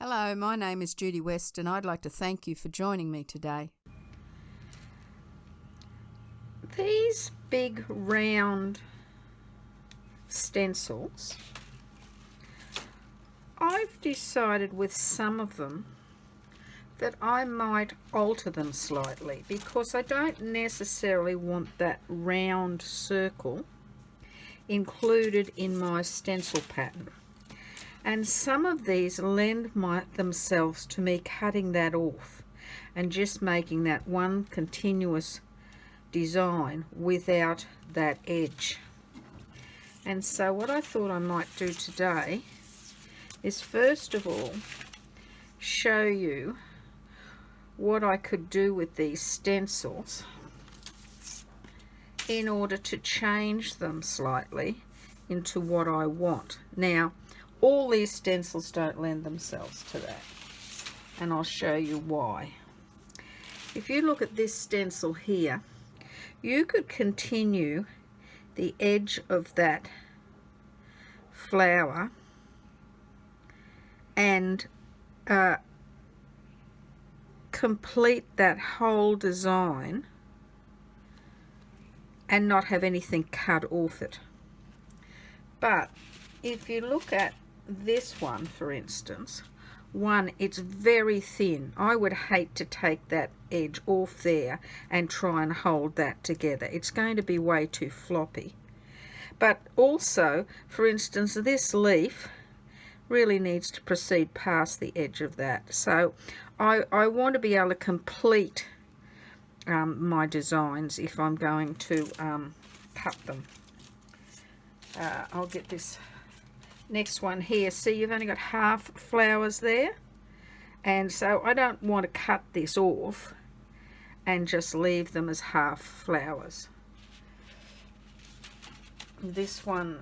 Hello, my name is Judy West and I'd like to thank you for joining me today. These big round stencils, I've decided with some of them that I might alter them slightly because I don't necessarily want that round circle included in my stencil pattern. And some of these lend themselves to me cutting that off and just making that one continuous design without that edge. And so what I thought I might do today is first of all show you what I could do with these stencils in order to change them slightly into what I want. Now, all these stencils don't lend themselves to that, and I'll show you why. If you look at this stencil here, you could continue the edge of that flower and complete that whole design and not have anything cut off it. But if you look at this one, for instance, it's very thin. I would hate to take that edge off there and try and hold that together. It's going to be way too floppy. But also, for instance, this leaf really needs to proceed past the edge of that. So I want to be able to complete my designs if I'm going to cut them. I'll get this next one here. See, you've only got half flowers there, and so I don't want to cut this off and just leave them as half flowers. This one,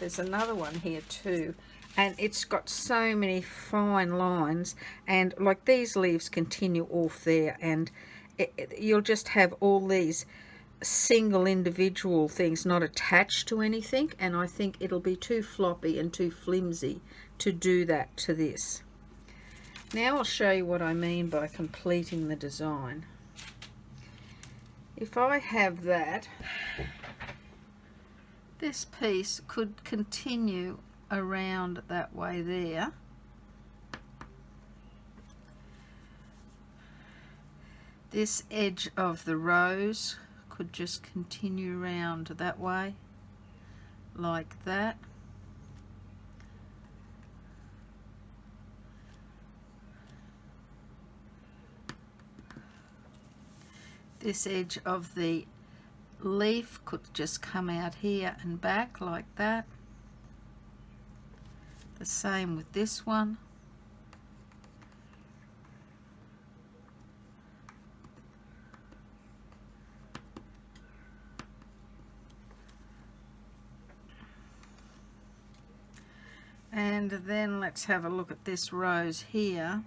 there's another one here too, and it's got so many fine lines, and like these leaves continue off there, and you'll just have all these single individual things not attached to anything, and I think it'll be too floppy and too flimsy to do that to this. Now I'll show you what I mean by completing the design. If I have that, this piece could continue around that way there. This edge of the rose could just continue around that way, like that. This edge of the leaf could just come out here and back like that. The same with this one. And then let's have a look at this rose here.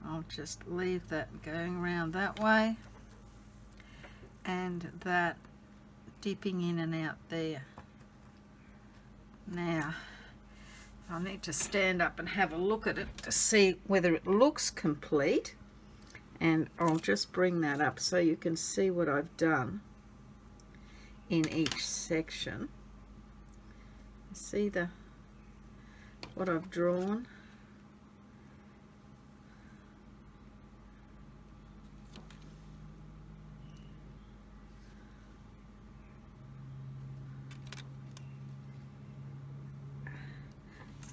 I'll just leave that going around that way, and that dipping in and out there. Now, I need to stand up and have a look at it to see whether it looks complete, and I'll just bring that up so you can see what I've done in each section. See what I've drawn?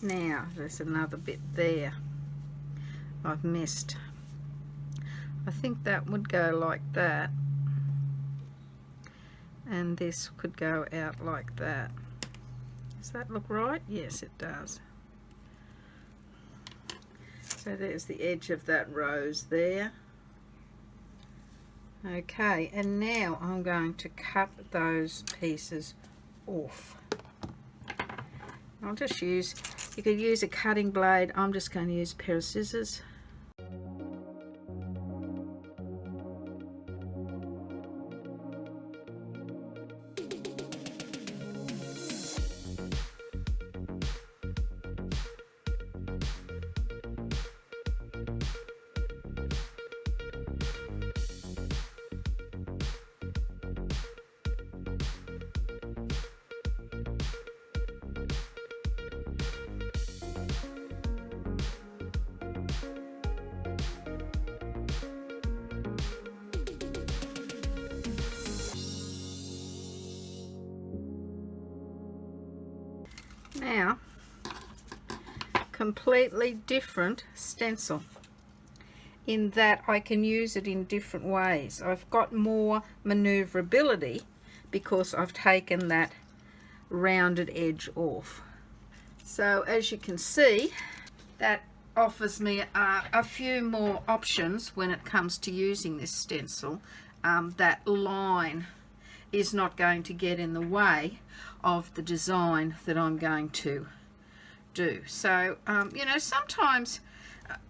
Now there's another bit there I've missed. I think that would go like that, and this could go out like that. Does that look right? Yes, it does. So there's the edge of that rose there. Okay, and now I'm going to cut those pieces off. I'll just you could use a cutting blade. I'm just going to use a pair of scissors. Now, completely different stencil in that I can use it in different ways. I've got more maneuverability because I've taken that rounded edge off. So as you can see, that offers me a few more options when it comes to using this stencil. That line is not going to get in the way of the design that I'm going to do. So you know, sometimes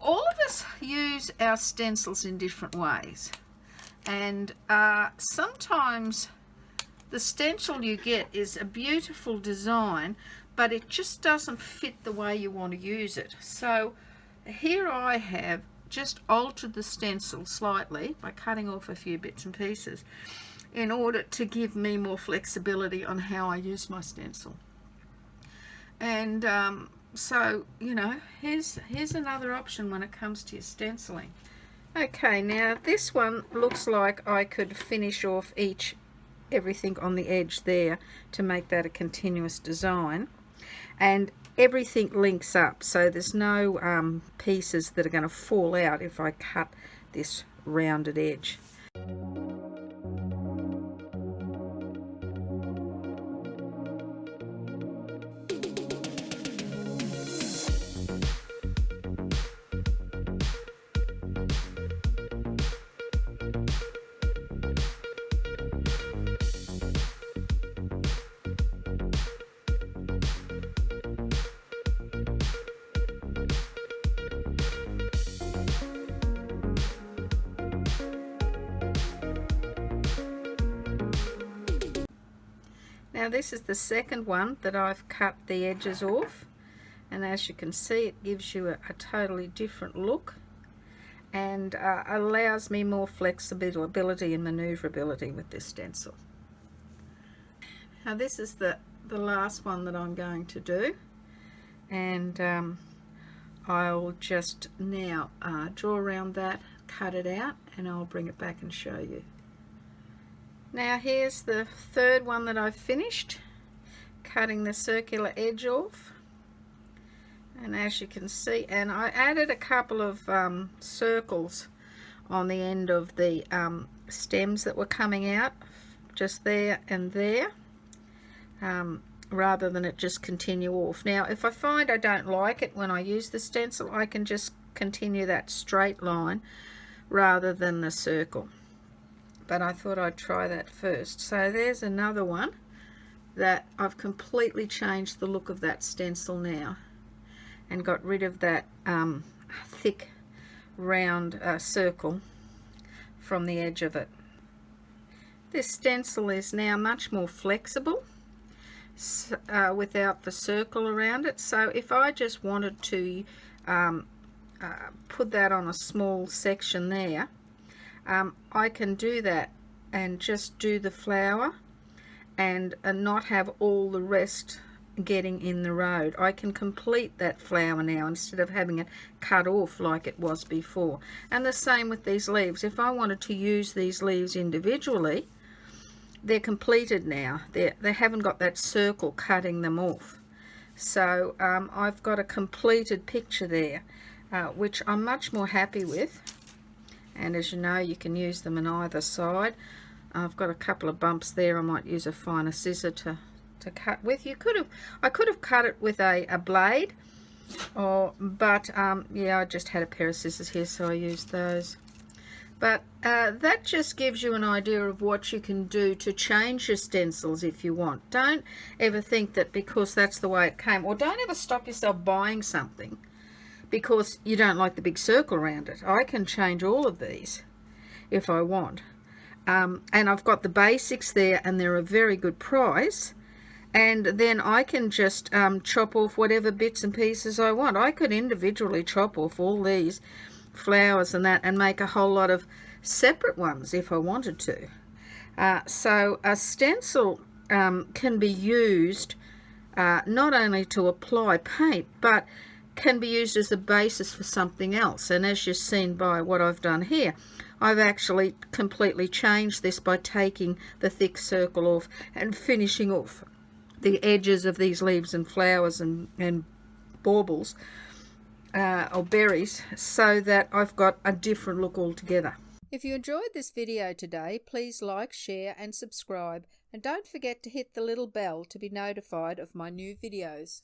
all of us use our stencils in different ways, and sometimes the stencil you get is a beautiful design, but it just doesn't fit the way you want to use it. So here I have just altered the stencil slightly by cutting off a few bits and pieces in order to give me more flexibility on how I use my stencil. And so, you know, here's another option when it comes to your stenciling. Okay, now this one looks like I could finish off everything on the edge there to make that a continuous design, and everything links up, so there's no pieces that are going to fall out if I cut this rounded edge. Now this is the second one that I've cut the edges off, and as you can see, it gives you a totally different look and allows me more flexibility and maneuverability with this stencil. Now this is the last one that I'm going to do, and I'll just now draw around that, cut it out, and I'll bring it back and show you. Now here's the third one that I've finished, cutting the circular edge off, and as you can see, and I added a couple of circles on the end of the stems that were coming out, just there and there, rather than it just continue off. Now if I find I don't like it when I use the stencil, I can just continue that straight line rather than the circle. But I thought I'd try that first. So there's another one that I've completely changed the look of that stencil now and got rid of that thick round circle from the edge of it. This stencil is now much more flexible without the circle around it. So if I just wanted to put that on a small section there, I can do that and just do the flower and not have all the rest getting in the road. I can complete that flower now instead of having it cut off like it was before. And the same with these leaves. If I wanted to use these leaves individually, they're completed now. They haven't got that circle cutting them off. So I've got a completed picture there, which I'm much more happy with. And as you know, you can use them on either side. I've got a couple of bumps there. I might use a finer scissor to cut with. I could have cut it with a blade, but yeah, I just had a pair of scissors here, so I used those. But that just gives you an idea of what you can do to change your stencils if you want. Don't ever think that because that's the way it came, or don't ever stop yourself buying something because you don't like the big circle around it. I can change all of these if I want. And I've got the basics there, and they're a very good price. And then I can just chop off whatever bits and pieces I want. I could individually chop off all these flowers and that and make a whole lot of separate ones if I wanted to. So a stencil can be used not only to apply paint, but can be used as a basis for something else. And as you've seen by what I've done here, I've actually completely changed this by taking the thick circle off and finishing off the edges of these leaves and flowers and baubles or berries, so that I've got a different look altogether. If you enjoyed this video today, please like, share and subscribe, and don't forget to hit the little bell to be notified of my new videos.